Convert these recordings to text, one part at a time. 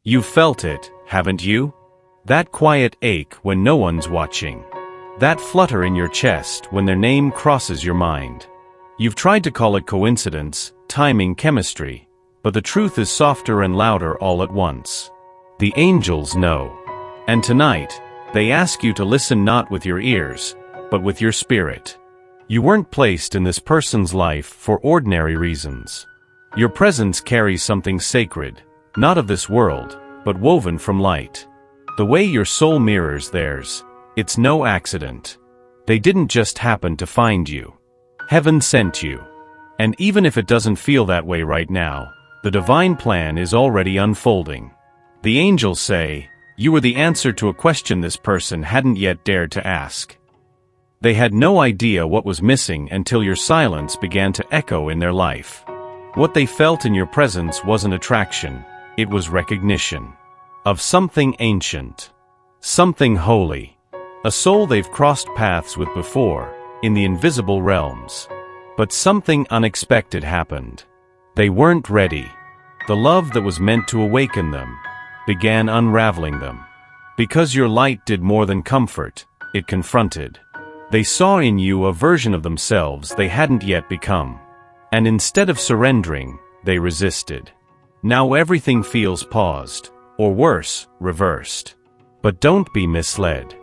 You've felt it, haven't you? That quiet ache when no one's watching. That flutter in your chest when their name crosses your mind. You've tried to call it coincidence, timing, chemistry, but the truth is softer and louder all at once. The angels know. And tonight, they ask you to listen not with your ears, but with your spirit. You weren't placed in this person's life for ordinary reasons. Your presence carries something sacred, not of this world, but woven from light. The way your soul mirrors theirs, it's no accident. They didn't just happen to find you. Heaven sent you. And even if it doesn't feel that way right now, the divine plan is already unfolding. The angels say, you were the answer to a question this person hadn't yet dared to ask. They had no idea what was missing until your silence began to echo in their life. What they felt in your presence wasn't attraction, it was recognition. Of something ancient. Something holy. A soul they've crossed paths with before, in the invisible realms. But something unexpected happened. They weren't ready. The love that was meant to awaken them began unraveling them. Because your light did more than comfort, it confronted. They saw in you a version of themselves they hadn't yet become. And instead of surrendering, they resisted. Now everything feels paused, or worse, reversed. But don't be misled.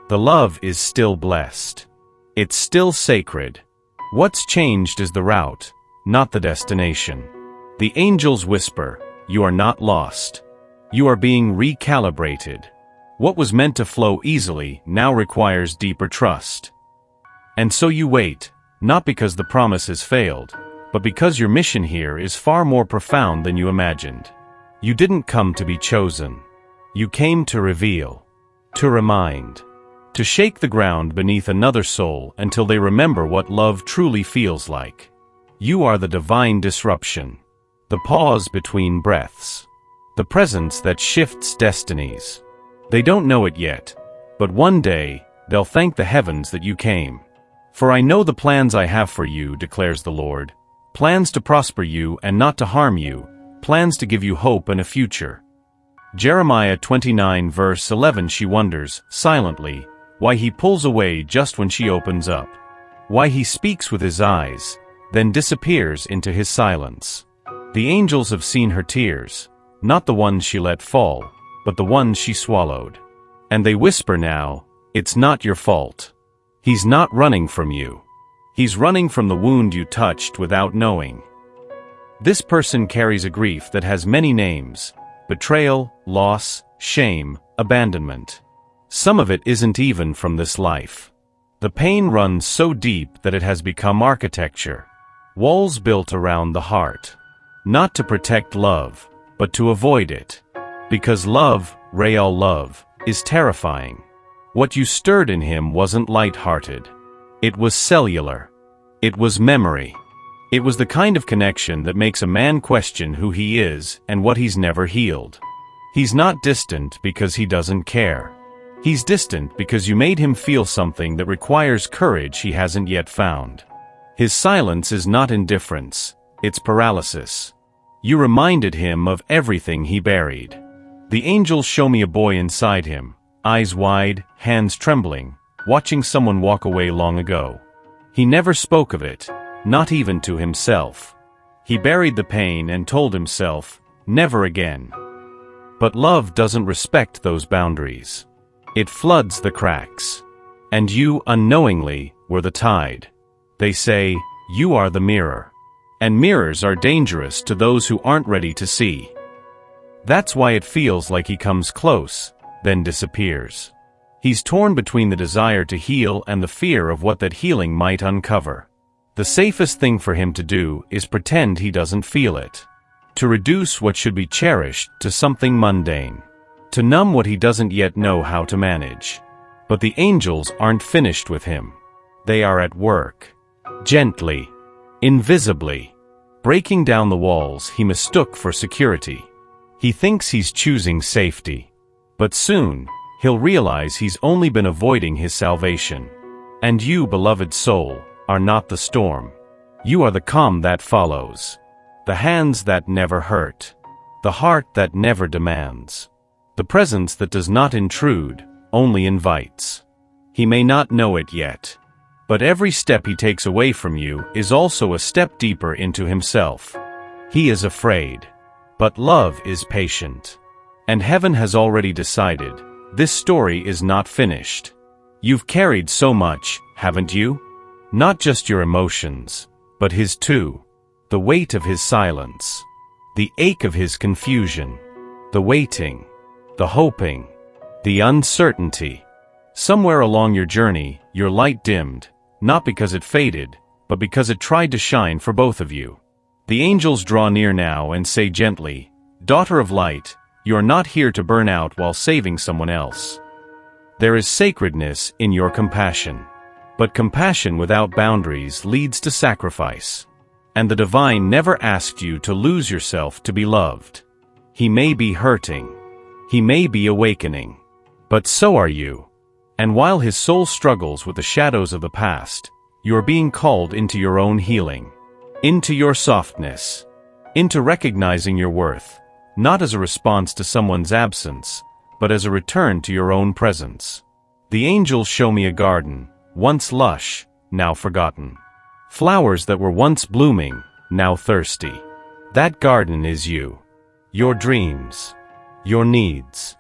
The love is still blessed. It's still sacred. What's changed is the route, not the destination. The angels whisper, you are not lost. You are being recalibrated. What was meant to flow easily now requires deeper trust. And so you wait, not because the promise has failed, but because your mission here is far more profound than you imagined. You didn't come to be chosen. You came to reveal, to remind, to shake the ground beneath another soul until they remember what love truly feels like. You are the divine disruption, the pause between breaths, the presence that shifts destinies. They don't know it yet, but one day, they'll thank the heavens that you came. For I know the plans I have for you, declares the Lord, plans to prosper you and not to harm you, plans to give you hope and a future. Jeremiah 29 verse 11. She wonders, silently, why he pulls away just when she opens up. Why he speaks with his eyes, then disappears into his silence. The angels have seen her tears, not the ones she let fall, but the ones she swallowed. And they whisper now, it's not your fault. He's not running from you. He's running from the wound you touched without knowing. This person carries a grief that has many names: betrayal, loss, shame, abandonment. Some of it isn't even from this life. The pain runs so deep that it has become architecture. Walls built around the heart. Not to protect love, but to avoid it. Because love, real love, is terrifying. What you stirred in him wasn't light-hearted. It was cellular. It was memory. It was the kind of connection that makes a man question who he is and what he's never healed. He's not distant because he doesn't care. He's distant because you made him feel something that requires courage he hasn't yet found. His silence is not indifference, it's paralysis. You reminded him of everything he buried. The angels show me a boy inside him, eyes wide, hands trembling, watching someone walk away long ago. He never spoke of it, not even to himself. He buried the pain and told himself, never again. But love doesn't respect those boundaries. It floods the cracks. And you, unknowingly, were the tide. They say, you are the mirror. And mirrors are dangerous to those who aren't ready to see. That's why it feels like he comes close, then disappears. He's torn between the desire to heal and the fear of what that healing might uncover. The safest thing for him to do is pretend he doesn't feel it. To reduce what should be cherished to something mundane. To numb what he doesn't yet know how to manage. But the angels aren't finished with him. They are at work. Gently. Invisibly. Breaking down the walls he mistook for security. He thinks he's choosing safety. But soon, he'll realize he's only been avoiding his salvation. And you, beloved soul, are not the storm. You are the calm that follows. The hands that never hurt. the heart that never demands, the presence that does not intrude, only invites. He may not know it yet, but every step he takes away from you is also a step deeper into himself. He is afraid, but love is patient. And heaven has already decided, this story is not finished. You've carried so much, haven't you? Not just your emotions, but his too. The weight of his silence, the ache of his confusion, the waiting, the hoping, the uncertainty. Somewhere along your journey, your light dimmed, not because it faded, but because it tried to shine for both of you. The angels draw near now and say gently, "Daughter of light, you are not here to burn out while saving someone else." There is sacredness in your compassion. But compassion without boundaries leads to sacrifice. And the divine never asked you to lose yourself to be loved. He may be hurting. He may be awakening. But so are you. And while his soul struggles with the shadows of the past, you are being called into your own healing. Into your softness. Into recognizing your worth, not as a response to someone's absence, but as a return to your own presence. The angels show me a garden, once lush, now forgotten. Flowers that were once blooming, now thirsty. That garden is you. Your dreams. Your needs.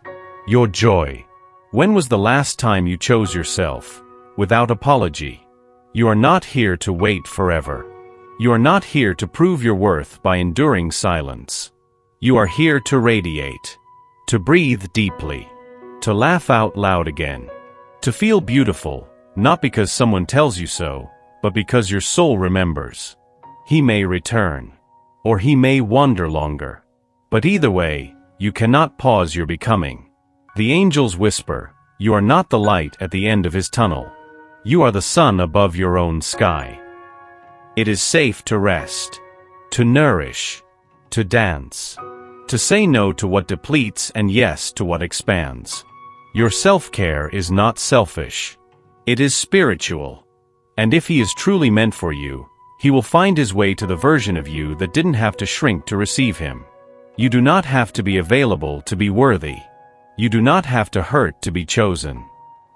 Your joy. When was the last time you chose yourself, without apology? You are not here to wait forever. You are not here to prove your worth by enduring silence. You are here to radiate, to breathe deeply, to laugh out loud again, to feel beautiful, not because someone tells you so, but because your soul remembers. He may return, or he may wander longer. But either way, you cannot pause your becoming. The angels whisper, you are not the light at the end of his tunnel. You are the sun above your own sky. It is safe to rest, to nourish, to dance, to say no to what depletes and yes to what expands. Your self-care is not selfish. It is spiritual. And if he is truly meant for you, he will find his way to the version of you that didn't have to shrink to receive him. You do not have to be available to be worthy. You do not have to hurt to be chosen.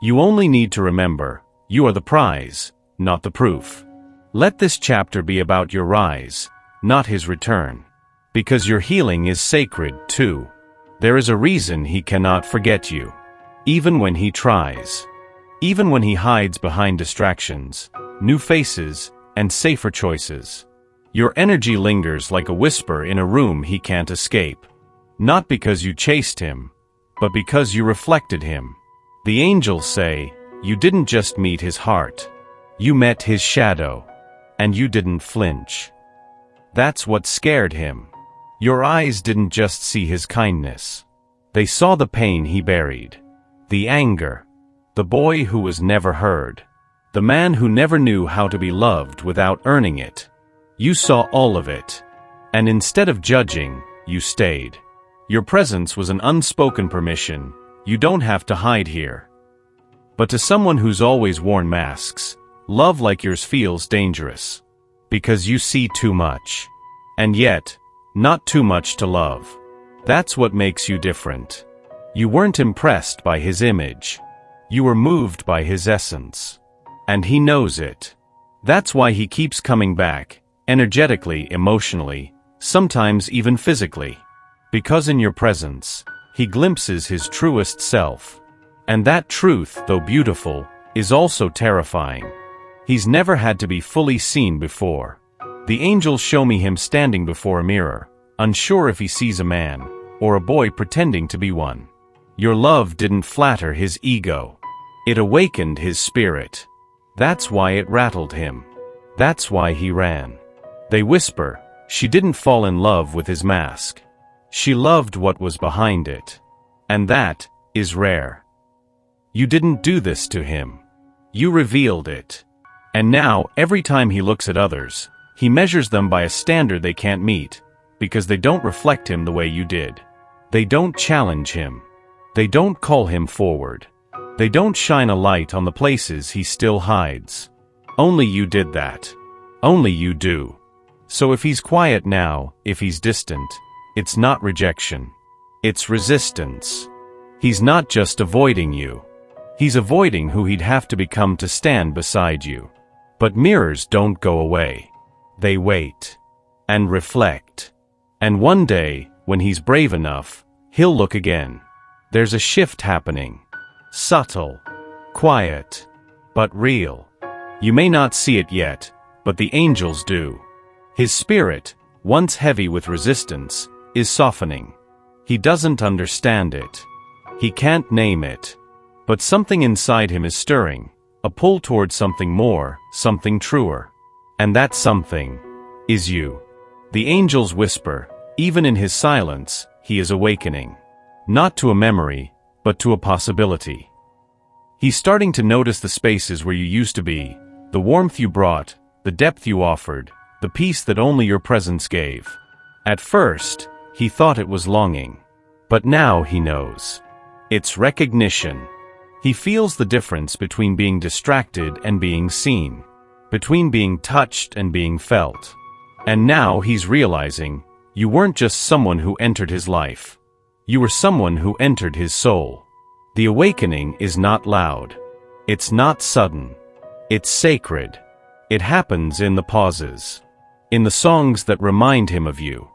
You only need to remember, you are the prize, not the proof. Let this chapter be about your rise, not his return. Because your healing is sacred, too. There is a reason he cannot forget you. Even when he tries. Even when he hides behind distractions, new faces, and safer choices. Your energy lingers like a whisper in a room he can't escape. Not because you chased him, but because you reflected him. The angels say, you didn't just meet his heart. You met his shadow. And you didn't flinch. That's what scared him. Your eyes didn't just see his kindness. They saw the pain he buried. The anger. The boy who was never heard. The man who never knew how to be loved without earning it. You saw all of it. And instead of judging, you stayed. Your presence was an unspoken permission. You don't have to hide here. But to someone who's always worn masks, love like yours feels dangerous. Because you see too much. And yet, not too much to love. That's what makes you different. You weren't impressed by his image. You were moved by his essence. And he knows it. That's why he keeps coming back, energetically, emotionally, sometimes even physically. Because in your presence, he glimpses his truest self. And that truth, though beautiful, is also terrifying. He's never had to be fully seen before. The angels show me him standing before a mirror, unsure if he sees a man, or a boy pretending to be one. Your love didn't flatter his ego. It awakened his spirit. That's why it rattled him. That's why he ran. They whisper, she didn't fall in love with his mask. She loved what was behind it. And that is rare. You didn't do this to him. You revealed it. And now, every time he looks at others, he measures them by a standard they can't meet, because they don't reflect him the way you did. They don't challenge him. They don't call him forward. They don't shine a light on the places he still hides. Only you did that. Only you do. So if he's quiet now, if he's distant, It's not rejection. It's resistance. He's not just avoiding you. He's avoiding who he'd have to become to stand beside you. But mirrors don't go away. They wait. And reflect. And one day, when he's brave enough, he'll look again. There's a shift happening. Subtle. Quiet. But real. You may not see it yet, but the angels do. His spirit, once heavy with resistance, is softening. He doesn't understand it. He can't name it. But something inside him is stirring, a pull towards something more, something truer. And that something is you. The angels whisper, even in his silence, he is awakening. Not to a memory, but to a possibility. He's starting to notice the spaces where you used to be, the warmth you brought, the depth you offered, the peace that only your presence gave. At first, he thought it was longing. But now he knows. It's recognition. He feels the difference between being distracted and being seen, between being touched and being felt. And now he's realizing, you weren't just someone who entered his life. You were someone who entered his soul. The awakening is not loud. It's not sudden. It's sacred. It happens in the pauses. In the songs that remind him of you.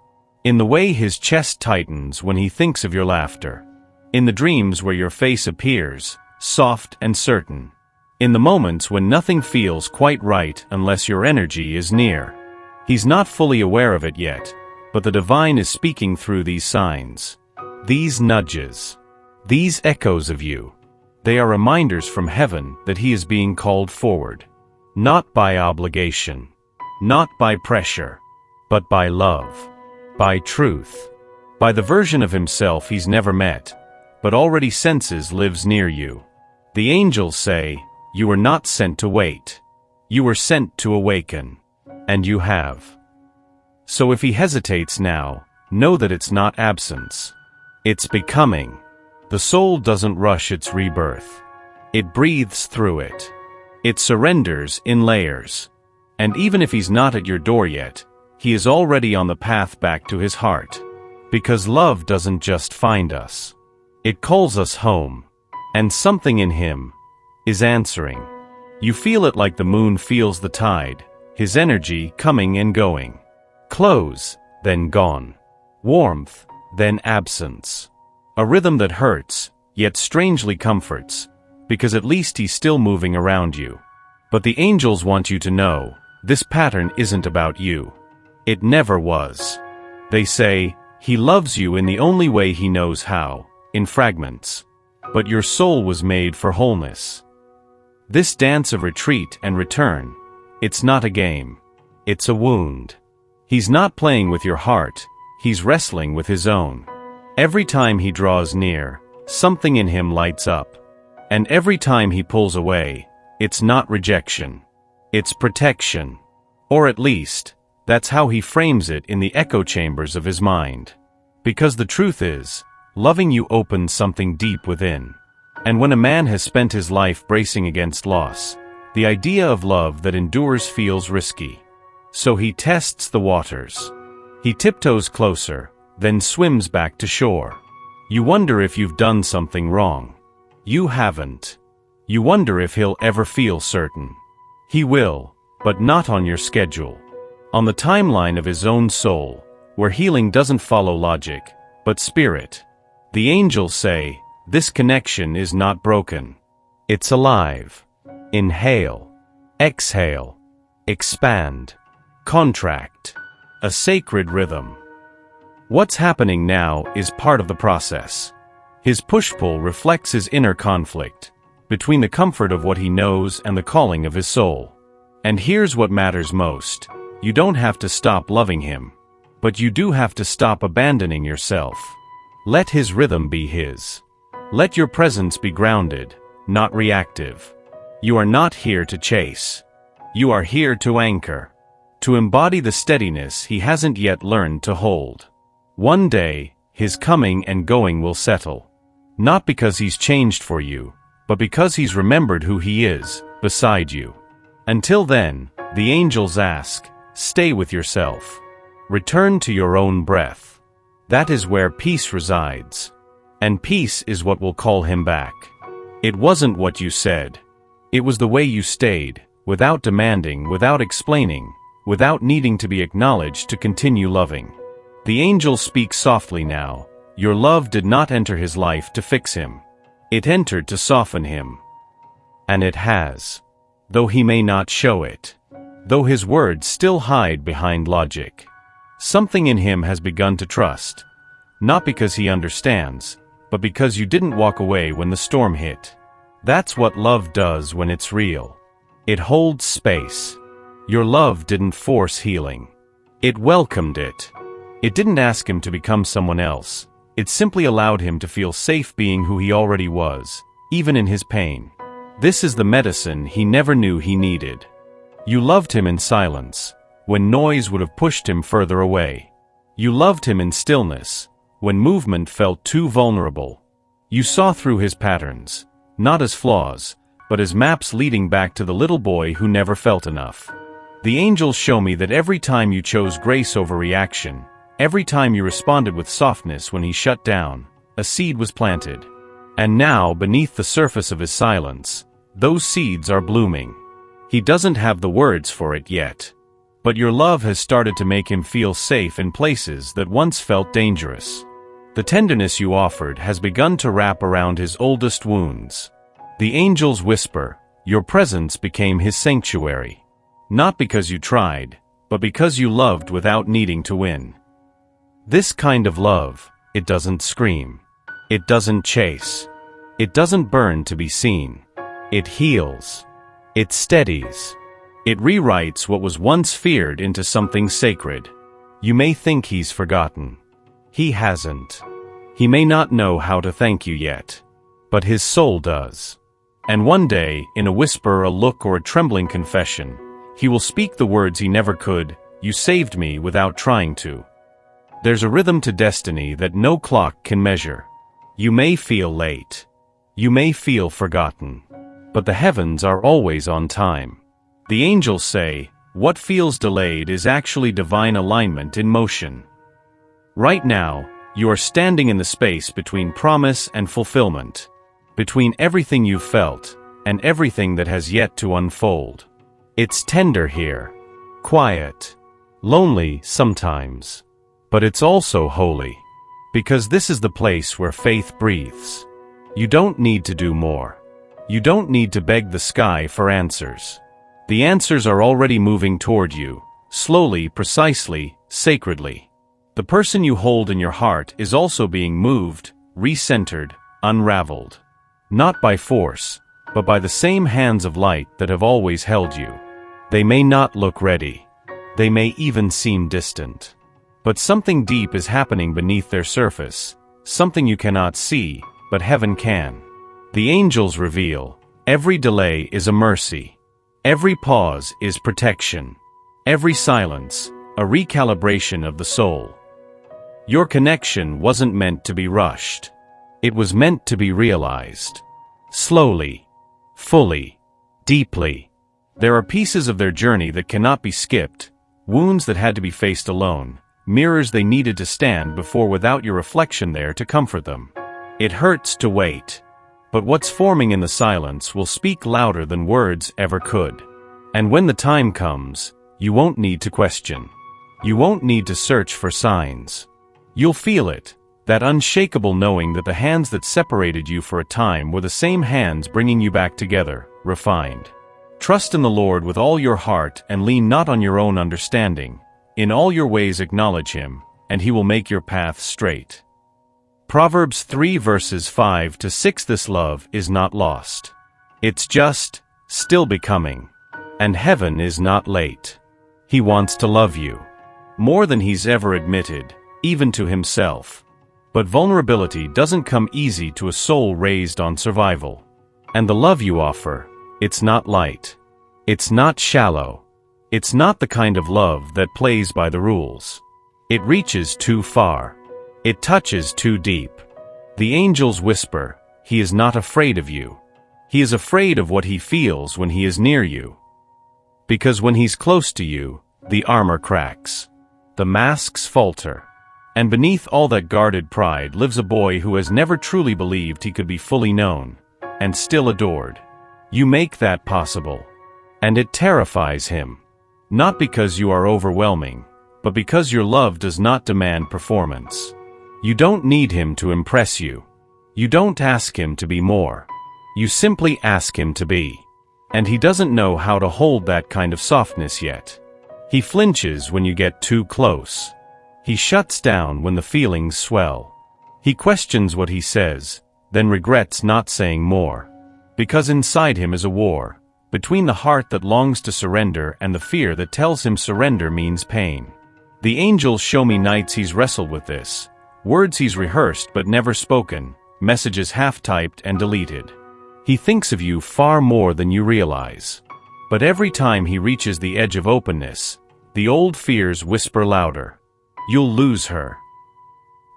In the way his chest tightens when he thinks of your laughter. In the dreams where your face appears, soft and certain. In the moments when nothing feels quite right unless your energy is near. He's not fully aware of it yet, but the divine is speaking through these signs. These nudges. These echoes of you. They are reminders from heaven that he is being called forward. Not by obligation. Not by pressure. But by love. By truth. By the version of himself he's never met, but already senses lives near you. The angels say, you were not sent to wait. You were sent to awaken. And you have. So if he hesitates now, know that it's not absence. It's becoming. The soul doesn't rush its rebirth. It breathes through it. It surrenders in layers. And even if he's not at your door yet, he is already on the path back to his heart. Because love doesn't just find us. It calls us home. And something in him is answering. You feel it like the moon feels the tide, his energy coming and going. Close, then gone. Warmth, then absence. A rhythm that hurts, yet strangely comforts, because at least he's still moving around you. But the angels want you to know, this pattern isn't about you. It never was. They say, he loves you in the only way he knows how, in fragments. But your soul was made for wholeness. This dance of retreat and return, it's not a game. It's a wound. He's not playing with your heart, he's wrestling with his own. Every time he draws near, something in him lights up. And every time he pulls away, it's not rejection. It's protection. Or at least, that's how he frames it in the echo chambers of his mind. Because the truth is, loving you opens something deep within. And when a man has spent his life bracing against loss, the idea of love that endures feels risky. So he tests the waters. He tiptoes closer, then swims back to shore. You wonder if you've done something wrong. You haven't. You wonder if he'll ever feel certain. He will, but not on your schedule. On the timeline of his own soul, where healing doesn't follow logic, but spirit. The angels say, this connection is not broken. It's alive. Inhale. Exhale. Expand. Contract. A sacred rhythm. What's happening now is part of the process. His push-pull reflects his inner conflict, between the comfort of what he knows and the calling of his soul. And here's what matters most. You don't have to stop loving him. But you do have to stop abandoning yourself. Let his rhythm be his. Let your presence be grounded, not reactive. You are not here to chase. You are here to anchor. To embody the steadiness he hasn't yet learned to hold. One day, his coming and going will settle. Not because he's changed for you, but because he's remembered who he is, beside you. Until then, the angels ask, stay with yourself. Return to your own breath. That is where peace resides. And peace is what will call him back. It wasn't what you said. It was the way you stayed, without demanding, without explaining, without needing to be acknowledged to continue loving. The angel speaks softly now. Your love did not enter his life to fix him. It entered to soften him. And it has. Though he may not show it. Though his words still hide behind logic. Something in him has begun to trust. Not because he understands, but because you didn't walk away when the storm hit. That's what love does when it's real. It holds space. Your love didn't force healing. It welcomed it. It didn't ask him to become someone else. It simply allowed him to feel safe being who he already was, even in his pain. This is the medicine he never knew he needed. You loved him in silence, when noise would have pushed him further away. You loved him in stillness, when movement felt too vulnerable. You saw through his patterns, not as flaws, but as maps leading back to the little boy who never felt enough. The angels show me that every time you chose grace over reaction, every time you responded with softness when he shut down, a seed was planted. And now, beneath the surface of his silence, those seeds are blooming. He doesn't have the words for it yet. But your love has started to make him feel safe in places that once felt dangerous. The tenderness you offered has begun to wrap around his oldest wounds. The angels whisper, your presence became his sanctuary. Not because you tried, but because you loved without needing to win. This kind of love, it doesn't scream. It doesn't chase. It doesn't burn to be seen. It heals. It steadies. It rewrites what was once feared into something sacred. You may think he's forgotten. He hasn't. He may not know how to thank you yet. But his soul does. And one day, in a whisper, a look, or a trembling confession, he will speak the words he never could, you saved me without trying to. There's a rhythm to destiny that no clock can measure. You may feel late. You may feel forgotten. But the heavens are always on time. The angels say, what feels delayed is actually divine alignment in motion. Right now, you are standing in the space between promise and fulfillment. Between everything you've felt, and everything that has yet to unfold. It's tender here. Quiet. Lonely sometimes. But it's also holy. Because this is the place where faith breathes. You don't need to do more. You don't need to beg the sky for answers. The answers are already moving toward you, slowly, precisely, sacredly. The person you hold in your heart is also being moved, recentered, unraveled. Not by force, but by the same hands of light that have always held you. They may not look ready. They may even seem distant. But something deep is happening beneath their surface, something you cannot see, but heaven can. The angels reveal, every delay is a mercy. Every pause is protection. Every silence, a recalibration of the soul. Your connection wasn't meant to be rushed. It was meant to be realized. Slowly. Fully. Deeply. There are pieces of their journey that cannot be skipped, wounds that had to be faced alone, mirrors they needed to stand before without your reflection there to comfort them. It hurts to wait. But what's forming in the silence will speak louder than words ever could. And when the time comes, you won't need to question. You won't need to search for signs. You'll feel it, that unshakable knowing that the hands that separated you for a time were the same hands bringing you back together, refined. Trust in the Lord with all your heart and lean not on your own understanding. In all your ways acknowledge Him, and He will make your path straight. Proverbs 3 verses 5 to 6. This love is not lost. It's just, still becoming. And heaven is not late. He wants to love you. More than he's ever admitted, even to himself. But vulnerability doesn't come easy to a soul raised on survival. And the love you offer, it's not light. It's not shallow. It's not the kind of love that plays by the rules. It reaches too far. It touches too deep. The angels whisper, He is not afraid of you. He is afraid of what He feels when He is near you. Because when He's close to you, the armor cracks. The masks falter. And beneath all that guarded pride lives a boy who has never truly believed he could be fully known, and still adored. You make that possible. And it terrifies him. Not because you are overwhelming, but because your love does not demand performance. You don't need him to impress you. You don't ask him to be more. You simply ask him to be. And he doesn't know how to hold that kind of softness yet. He flinches when you get too close. He shuts down when the feelings swell. He questions what he says, then regrets not saying more. Because inside him is a war, between the heart that longs to surrender and the fear that tells him surrender means pain. The angels show me nights he's wrestled with this, words he's rehearsed but never spoken, messages half-typed and deleted. He thinks of you far more than you realize. But every time he reaches the edge of openness, the old fears whisper louder. You'll lose her.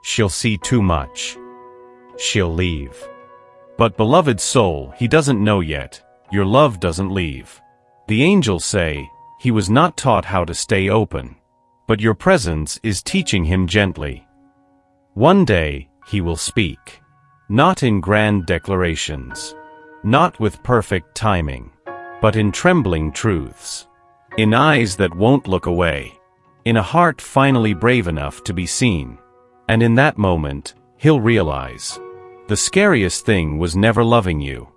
She'll see too much. She'll leave. But beloved soul, he doesn't know yet, your love doesn't leave. The angels say, he was not taught how to stay open. But your presence is teaching him gently. One day, he will speak. Not in grand declarations. Not with perfect timing. But in trembling truths. In eyes that won't look away. In a heart finally brave enough to be seen. And in that moment, he'll realize. The scariest thing was never loving you.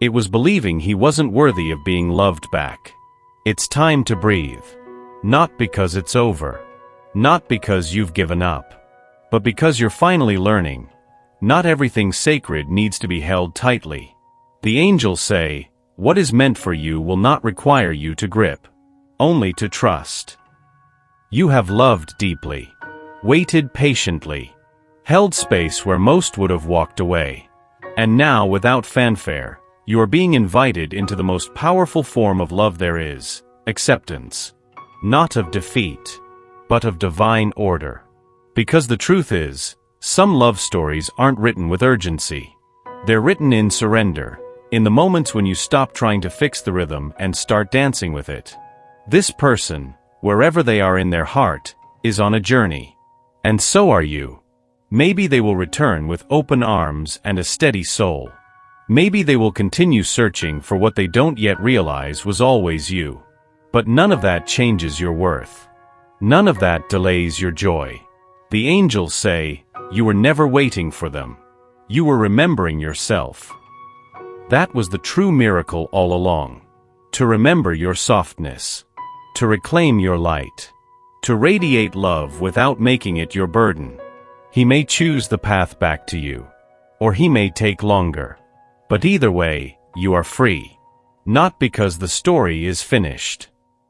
It was believing he wasn't worthy of being loved back. It's time to breathe. Not because it's over. Not because you've given up. But because you're finally learning. Not everything sacred needs to be held tightly. The angels say, what is meant for you will not require you to grip. Only to trust. You have loved deeply. Waited patiently. Held space where most would have walked away. And now, without fanfare, you are being invited into the most powerful form of love there is, acceptance. Not of defeat, but of divine order. Because the truth is, some love stories aren't written with urgency. They're written in surrender, in the moments when you stop trying to fix the rhythm and start dancing with it. This person, wherever they are in their heart, is on a journey. And so are you. Maybe they will return with open arms and a steady soul. Maybe they will continue searching for what they don't yet realize was always you. But none of that changes your worth. None of that delays your joy. The angels say, you were never waiting for them. You were remembering yourself. That was the true miracle all along. To remember your softness. To reclaim your light. To radiate love without making it your burden. He may choose the path back to you. Or he may take longer. But either way, you are free. Not because the story is finished.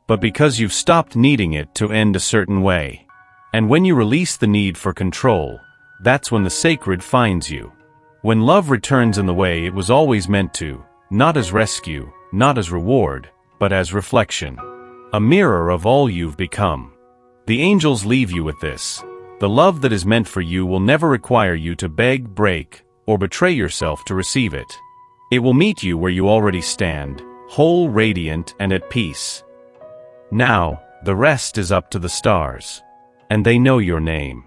But because you've stopped needing it to end a certain way. And when you release the need for control, that's when the sacred finds you. When love returns in the way it was always meant to, not as rescue, not as reward, but as reflection. A mirror of all you've become. The angels leave you with this. The love that is meant for you will never require you to beg, break, or betray yourself to receive it. It will meet you where you already stand, whole, radiant, and at peace. Now, the rest is up to the stars. And they know your name.